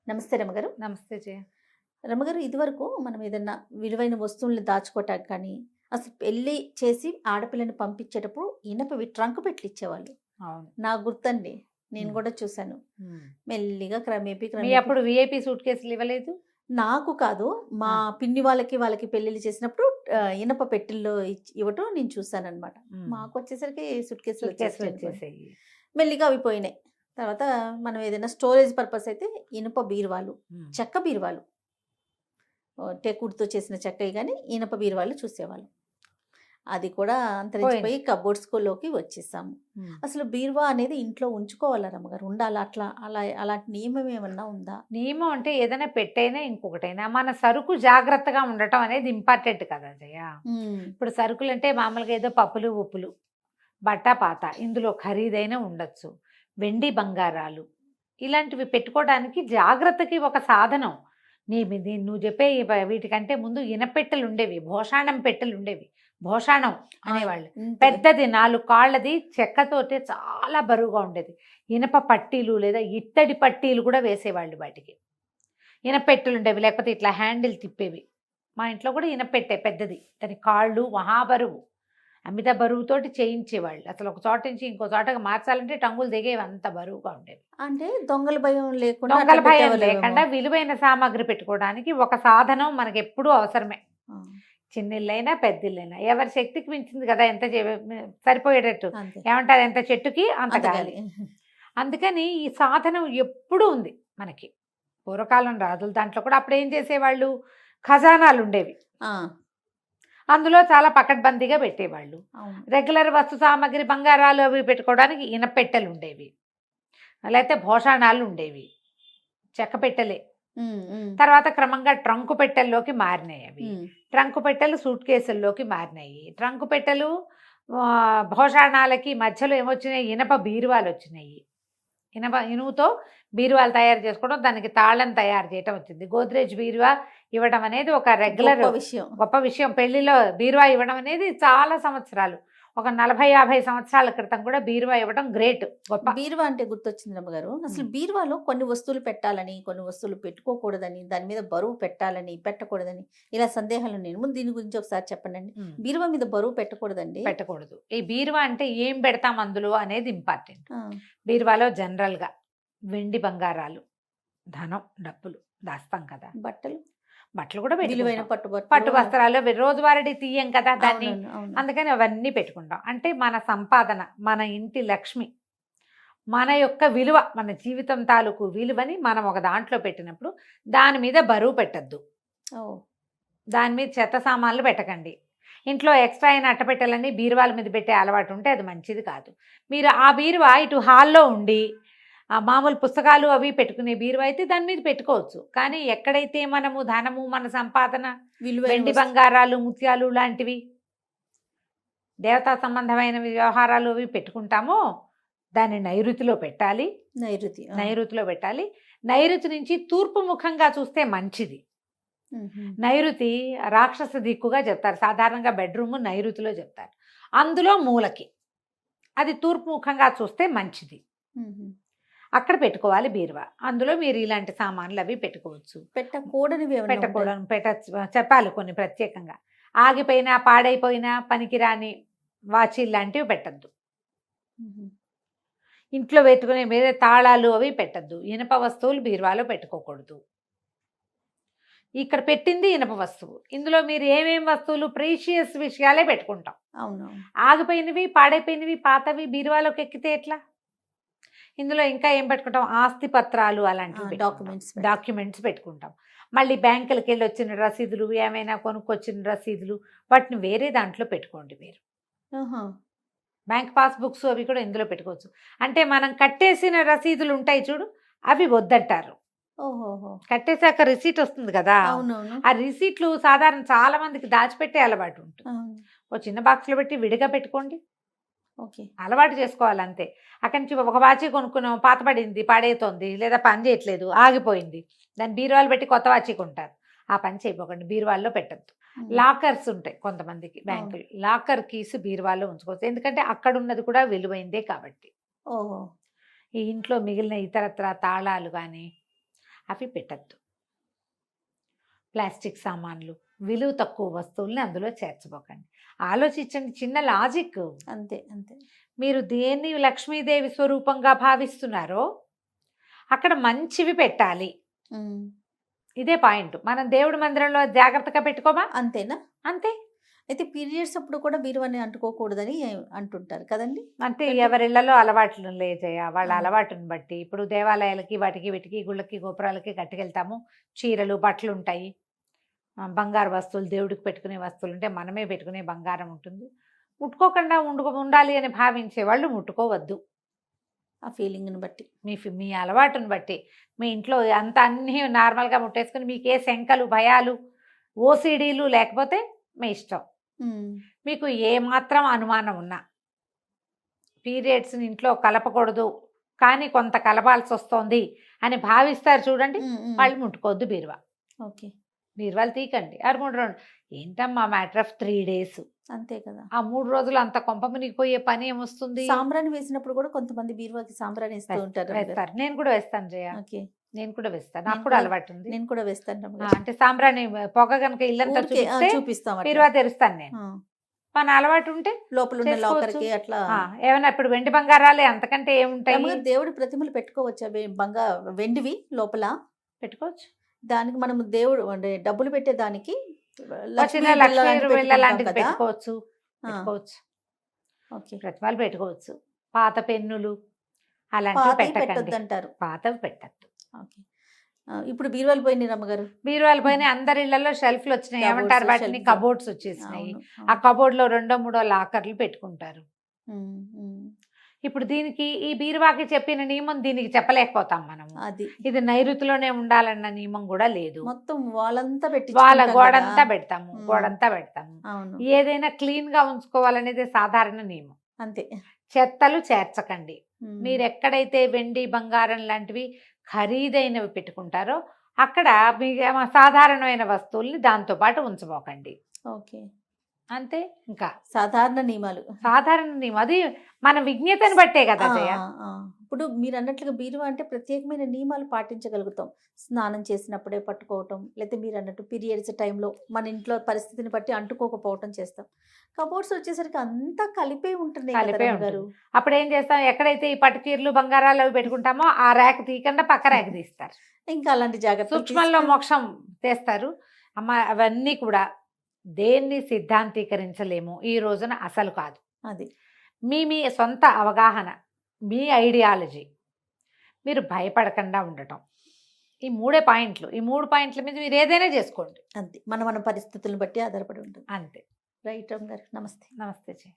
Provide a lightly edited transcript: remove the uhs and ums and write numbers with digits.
నమస్తే రమగారు. నమస్తే జయ. రమగారు, ఇదివరకు మనం ఏదన్నా విలువైన వస్తువుల్ని దాచుకోవటానికి కానీ, అసలు పెళ్లి చేసి ఆడపిల్లని పంపించేటప్పుడు ఇనపవి ట్రంక్ పెట్లు ఇచ్చేవాళ్ళు. అవును. నాకు గుర్తండి. నేను హ్మ్. కూడా చూశాను. హ్మ్. మెల్లిగా క్రమేపీ మీ క్రమేపీ అప్పుడు విఐపి సూట్ కేసులు ఇవ్వలేదు? నాకు కాదు, మా ఆ. పిన్ని వాళ్ళకి పెళ్ళిళ్ళు చేసినప్పుడు ఇనప పెట్టెల్లో ఇవ్వటం నేను చూశాననమాట. హ్మ్. మాకొచ్చేసరికి సుట్కేసులు సూట్ కేసులు వచ్చేసాయనుకోండి. వచ్చేసాయి. మెల్లిగా అవి పోయినాయి. తర్వాత మనం ఏదైనా స్టోరేజ్ పర్పస్ అయితే ఇనుప బీరువాలు, హ్మ్. చెక్క బీరువాలు, టెకుడ్‌తో చేసిన చెక్కయి గాని, ఇనప బీరువాలు చూసేవాళ్ళం. అది కూడా అంతరించిపోయి పోయింది. కబోర్డ్స్‌లోకి వచ్చేసాము. హ్మ్. అసలు బీరువా అనేది ఇంట్లో ఉంచుకోవాలా రమ్మగారు? ఉండాలా? అట్లా అలాంటి నియమం ఏమన్నా ఉందా? నియమం అంటే ఏదైనా పెట్టైనా ఇంకొకటైనా మన సరుకు జాగ్రత్తగా ఉండటం అనేది ఇంపార్టెంట్ కదా జయ. హ్మ్. ఇప్పుడు సరుకులు అంటే మామూలుగా ఏదో పప్పులు ఉప్పులు బట్ట పాత ఇందులో ఖరీదైన ఉండొచ్చు. వెండి బంగారాలు ఇలాంటివి పెట్టుకోవడానికి జాగ్రత్తకి ఒక సాధనం. నువ్వు చెప్పే వీటికంటే ముందు ఇనపెట్టెలు ఉండేవి, భోషాణం పెట్టెలు ఉండేవి. భోషాణం ఆ! అనేవాళ్ళు. ఇంత పెద్దది 4 కాళ్ళది, చెక్కతోటే చాలా బరువుగా ఉండేది. ఇనప పట్టీలు లేదా ఇత్తడి పట్టీలు కూడా వేసేవాళ్ళు వాటికి. ఇనపెట్టెలు ఉండేవి, లేకపోతే ఇట్లా హ్యాండిల్ తిప్పేవి. మా ఇంట్లో కూడా ఇనపెట్టె పెద్దది, దాని కాళ్ళు మహాబరువు. అమిత బరువుతోటి చేయించేవాళ్ళు. అసలు ఒక చోట నుంచి ఇంకో చోటకి మార్చాలంటే టంగులు దిగేవి, అంత బరువుగా ఉండేవి. అంటే దొంగల భయం లేకుండా దొంగల అట్లా భయం పెట్టేవాళ్ళేమో. లేకుండా విలువైన సామాగ్రి పెట్టుకోవడానికి ఒక సాధనం మనకి ఎప్పుడూ అవసరమే. ఆ! చిన్నిళ్ళైనా పెద్దిళ్ళైనా ఎవరి శక్తికి మించింది కదా, ఎంత సరిపోయేటట్టు. అంతే. ఏమంటారు, ఎంత చెట్టుకి అంత అంత గాలి. గాలి. అందుకని ఈ సాధనం ఎప్పుడూ ఉంది మనకి. పూర్వకాలం రాజుల దాంట్లో కూడా అప్పుడు ఏం చేసేవాళ్ళు, ఖజానాలు ఉండేవి, ఆ! అందులో చాలా పకడ్బందీగా పెట్టేవాళ్ళు. అవును. రెగ్యులర్ వస్తు సామాగ్రి బంగారాలు అవి పెట్టుకోవడానికి ఇనపెట్టెలు ఉండేవి, లేకపోతే భోషాణాలు ఉండేవి, చెక్క పెట్టెలే. హ్మ్. హ్మ్. తర్వాత క్రమంగా ట్రంకు పెట్టెల్లోకి మారినాయి అవి. హ్మ్. ట్రంకు పెట్టెలు సూట్ కేసుల్లోకి మారినాయి. ట్రంకు పెట్టెలు భోషాణాలకి మధ్యలో ఏమొచ్చినాయి, ఇనప బీరువాలు వచ్చినాయి. ఇనుముతో బీరువాలు తయారు చేసుకోవడం, దానికి తాళం తయారు చేయటం వచ్చింది. గోద్రేజ్ బీరువా ఇవ్వడం అనేది ఒక రెగ్యులర్ గొప్ప విషయం. గొప్ప విషయం. పెళ్లిలో బీరువా ఇవ్వడం అనేది చాలా సంవత్సరాలు, ఒక 40-50 సంవత్సరాల క్రితం కూడా బీరువా ఇవ్వడం గ్రేట్, గొప్ప. బీరువా అంటే గుర్తొచ్చింది రమ్మగారు. అసలు బీరువాలో కొన్ని వస్తువులు పెట్టాలని, కొన్ని వస్తువులు పెట్టుకోకూడదని, దాని మీద బరువు పెట్టాలని, పెట్టకూడదని ఇలా సందేహాలున్నాయి. ముందు దీని గురించి ఒకసారి చెప్పండండి. బీరువా మీద బరువు పెట్టకూడదండి? పెట్టకూడదు. ఈ బీరువా అంటే ఏం పెడతాం అందులో అనేది ఇంపార్టెంట్. ఆ! బీరువాలో జనరల్గా వెండి బంగారాలు, ధనం, డబ్బులు దాస్తాం కదా. బట్టలు? బట్టలు కూడా విలువైన పెట్టుకుంటాం. పట్టు వస్త్రాలు రోజువారీ తీయం కదా దాన్ని. అవునవును. అవును. అందుకని అవన్నీ పెట్టుకుంటాం. అంటే మన సంపాదన, మన ఇంటి లక్ష్మి, మన యొక్క విలువ, మన జీవితం తాలూకు విలువని మనం ఒక దాంట్లో పెట్టినప్పుడు దాని మీద బరువు పెట్టద్దు. ఓహ్! దాని మీద చెత్త సామాన్లు పెట్టకండి. ఇంట్లో ఎక్స్ట్రా అయిన అట్టపెట్టెలన్నీ బీరువాల మీద పెట్టే అలవాటు ఉంటే అది మంచిది కాదు. మీరు ఆ బీరువా ఇటు హాల్లో ఉండి మామూలు పుస్తకాలు అవి పెట్టుకునే బీరువా అయితే దాని మీద పెట్టుకోవచ్చు. కానీ ఎక్కడైతే మనము ధనము, మన సంపాదన, విలువైన వెండి బంగారాలు, ముత్యాలు లాంటివి, దేవతా సంబంధమైన వ్యవహారాలు అవి పెట్టుకుంటామో దాన్ని నైరుతిలో పెట్టాలి. నైరుతి. ఆ! నైరుతిలో పెట్టాలి. నైరుతి నుంచి తూర్పు ముఖంగా చూస్తే మంచిది. హుహు. నైరుతి రాక్షస దిక్కుగా చెప్తారు. సాధారణంగా బెడ్రూమ్ నైరుతిలో చెప్తారు. అందులో మూలకి, అది తూర్పు ముఖంగా చూస్తే మంచిది. హుహు. అక్కడ పెట్టుకోవాలి బీరువా. అందులో మీరు ఇలాంటి సామాన్లు అవి పెట్టుకోవచ్చు. పెట్టకూడనివి ఏమన్నా ఉంటాయా? పెట్టకూడదు, పెట్టచ్చు, చెప్పాలి కొన్ని ప్రత్యేకంగా. ఆగిపోయినా, పాడైపోయినా, పనికిరాని వాచీలు లాంటివి పెట్టద్దు. హుహు. ఇంట్లో పెట్టుకునే మీద తాళాలు అవి పెట్టద్దు. ఇనప వస్తువులు బీరువాలో పెట్టుకోకూడదు. ఇక్కడ పెట్టింది ఇనప వస్తువు. ఇందులో మీరు ఏమేం వస్తువులు, ప్రీషియస్ విషయాలే పెట్టుకుంటాం. అవునవును. ఆగిపోయినవి, పాడైపోయినవి, పాతవి బీరువాలోకి ఎక్కితే ఎట్లా? ఇందులో ఇంకా ఏం పెట్టుకుంటాం, ఆస్తి పత్రాలు అలాంటివి, డాక్యుమెంట్స్ పెట్టుకుంటాం. మళ్ళీ బ్యాంకులకి వెళ్ళి వచ్చిన రసీదులు, ఏమైనా కొనుక్కొచ్చిన రసీదులు, వాటిని వేరే దాంట్లో పెట్టుకోండి మీరు. ఆహా! బ్యాంక్ పాస్బుక్స్ అవి కూడా ఇందులో పెట్టుకోవచ్చు. అంటే మనం కట్టేసిన రసీదులు ఉంటాయి చూడు, అవి వద్దంటారు. ఓహోహో! కట్టేశాక రిసీట్ వస్తుంది కదా, అవునవును. ఆ రిసీట్లు సాధారణ చాలా మందికి దాచిపెట్టే అలవాటు ఉంటుంది. అవును. ఓ చిన్న బాక్స్లో పెట్టి విడిగా పెట్టుకోండి. ఓకే. అలవాటు చేసుకోవాలి అంతే. అక్కడి నుంచి ఒక వాచి కొనుక్కున్నాం, పాతపడింది, పాడైతోంది, లేదా పని చేయట్లేదు, ఆగిపోయింది, దాన్ని బీరువాలు పెట్టి కొత్త వాచి కొంటారు. ఆ పని చేయబోకండి, బీరువాల్లో పెట్టద్దు. లాకర్స్ ఉంటాయి కొంతమందికి బ్యాంకులు, లాకర్ కీస్ బీరువాల్లో ఉంచుకోవచ్చు. ఎందుకంటే అక్కడ ఉన్నది కూడా విలువైందే కాబట్టి. ఓహో! ఈ ఇంట్లో మిగిలిన ఇతరత్ర తాళాలు కానీ అవి పెట్టద్దు. ప్లాస్టిక్ సామాన్లు, విలువ తక్కువ వస్తువుల్ని అందులో చేర్చబోకండి. ఆలోచించండి, చిన్న లాజిక్. అంతే అంతే. మీరు దేన్ని లక్ష్మీదేవి స్వరూపంగా భావిస్తున్నారో అక్కడ మంచివి పెట్టాలి. ఉమ్. ఇదే పాయింట్. మనం దేవుడి మందిరంలో జాగ్రత్తగా పెట్టుకోమా, అంతేనా? అంతే. అయితే పీరియడ్స్ అప్పుడు కూడా బీరువాని అంటుకోకూడదని అంటుంటారు కదండి. అంటే అంటే ఎవరిళ్లలో అలవాట్లు లేజయ్య, వాళ్ళ ఆ. అలవాటుని బట్టి. ఇప్పుడు దేవాలయాలకి వాటికి వీటికి గుళ్ళకి గోపురాలకి కట్టుకెళ్తాము, చీరలు బట్టలు ఉంటాయి, బంగారు వస్తువులు, దేవుడికి పెట్టుకునే వస్తువులు ఉంటే మనమే పెట్టుకునే బంగారం ఉంటుంది. ముట్టుకోకుండా ఉండాలి అని భావించే వాళ్ళు ముట్టుకోవద్దు. ఆ ఫీలింగ్ని బట్టి. మీ అలవాటుని బట్టి. మీ ఇంట్లో అంత అన్నీ నార్మల్గా ముట్టేసుకుని మీకు ఏ శంకలు భయాలు ఓసిడీలు లేకపోతే మీ ఇష్టం. ఉమ్. మీకు ఏమాత్రం అనుమానం ఉన్నా పీరియడ్స్ని ఇంట్లో కలపకూడదు కానీ కొంత కలపాల్సి వస్తుంది అని భావిస్తారు చూడండి, ఉమ్, ఉమ్. వాళ్ళు ముట్టుకోవద్దు బీరువా. ఓకే. బీరువాలు తీకండి. 2 ఏంటమ్మా మ్యాటర్ ఆఫ్ 3 days. అంతే కదా. ఆ 3 రోజులు అంత కొంప మునిగిపోయే పని ఏమొస్తుంది? సాంబ్రాణి వేసినప్పుడు కూడా కొంతమంది బీరువాకి సాంబ్రాణి ఇస్తూ ఉంటారు రమ్య గారు. వేస్తారు. నేను కూడా వేస్తాను జయ, ఓకే. నేను కూడా వేస్తాను. నేను నాకు కూడా కూడా అలవాటు ఉంది. నేను కూడా వేస్తాను రమ్య ఆ, గారు. అంటే సాంబ్రాణి పొగ కనుక ఇల్లంతా ఊరికే చూపిస్తే చూపిస్తాం అట్లా. బీరువా తెరుస్తాను నేను. ఆ. మన అలవాటు ఉంటే లోపల ఉన్న చేసుకోవచ్చు. లాకర్కి అట్లా. ఏమైనా ఇప్పుడు వెండి బంగారాలే అంతకంటే ఏముంటాయి, రమ్య గారు, దేవుడి ప్రతిమలు పెట్టుకోవచ్చా? వెండివి లోపల పెట్టుకోవచ్చు. దానికి మనం దేవుడు అంటే డబ్బులు పెట్టే దానికి చిన్న బిళ్ళ లక్ష్మీ లాంటివి బిళ్ళ పెట్టుకుంటాం లాంటిది కదా. పెట్టుకోవచ్చు, ఆ, పెట్టుకోవచ్చు. ఓకే. ప్రతిమలు పెట్టుకోవచ్చు. పాత పెన్నులు అలాంటివి పాతవి పెట్టకండి, పెట్టొద్దంటారు. పాతవి పెట్టద్దు. ఓకే. ఇప్పుడు బీరువాలు పోయినాయి రమ్మగారు. బీరువాల పైన అందరి ఇళ్లలో షెల్ఫ్లు వచ్చినాయి, Cupboards, ఏమంటారు వాటిని, shelves. కబోర్డ్స్ వచ్చేసినాయి. అవును, ఆ అవును. కబోర్డ్లో 2-3 లాకర్లు పెట్టుకుంటారు. ఉమ్, ఉమ్. ఇప్పుడు దీనికి ఈ బీరువాకి చెప్పిన నియమం దీనికి చెప్పలేకపోతాం మనము. అది ఇది నైరుతిలోనే ఉండాలన్న నియమం కూడా లేదు. మొత్తం వాళ్ళంతా పెట్టి వాళ్ళ గోడంతా పెడతాము, ఉమ్. గోడంతా పెడతాము. అవును, ఏదైనా క్లీన్ గా ఉంచుకోవాలనేది సాధారణ నియమం. అంతే. చెత్తలు చేర్చకండి. ఉమ్. మీరు ఎక్కడైతే వెండి బంగారం లాంటివి ఖరీదైనవి పెట్టుకుంటారో అక్కడ మీ సాధారణమైన వస్తువుల్ని దాంతో పాటు ఉంచబోకండి. ఓకే. అంతే. ఇంకా సాధారణ నియమాలు. సాధారణ నియమం అది మన విజ్ఞతని బట్టే కదా జయ. ఇప్పుడు మీరు అన్నట్లుగా బీరువా అంటే ప్రత్యేకమైన నియమాలు పాటించగలుగుతాం. స్నానం చేసినప్పుడే పట్టుకోవటం, లేకపోతే మీరు అన్నట్టు పీరియడ్స్ టైంలో మన ఇంట్లో పరిస్థితిని బట్టి అంటుకోకపోవటం చేస్తాం. కబోర్డ్స్ వచ్చేసరికి అంతా కలిపే ఉంటున్నాయి కదా కలిపే రమ్య గారు. అప్పుడు ఏం చేస్తాం, ఎక్కడైతే ఈ పట్టు చీరలు బంగారాలు అవి పెట్టుకుంటామో ఆ ర్యాక్ తీయకుండా పక్క ర్యాక్ తీస్తారు. ఇంకా అలాంటి జాగ్రత్తలు సూక్ష్మంలో మోక్షం చేస్తారు. అమ్మ అవన్నీ కూడా దేన్ని సిద్ధాంతీకరించలేము ఈ రోజున, అసలు కాదు. అది మీ సొంత అవగాహన, మీ ఐడియాలజీ, మీరు భయపడకుండా ఉండటం, ఈ 3 పాయింట్లు. ఈ 3 పాయింట్ల మీద మీరు ఏదైనా చేసుకోండి. అంతే. మన పరిస్థితులను బట్టి ఆధారపడి ఉంటుంది. అంతే. రైట్ రమ్య గారు. నమస్తే. నమస్తే జయ.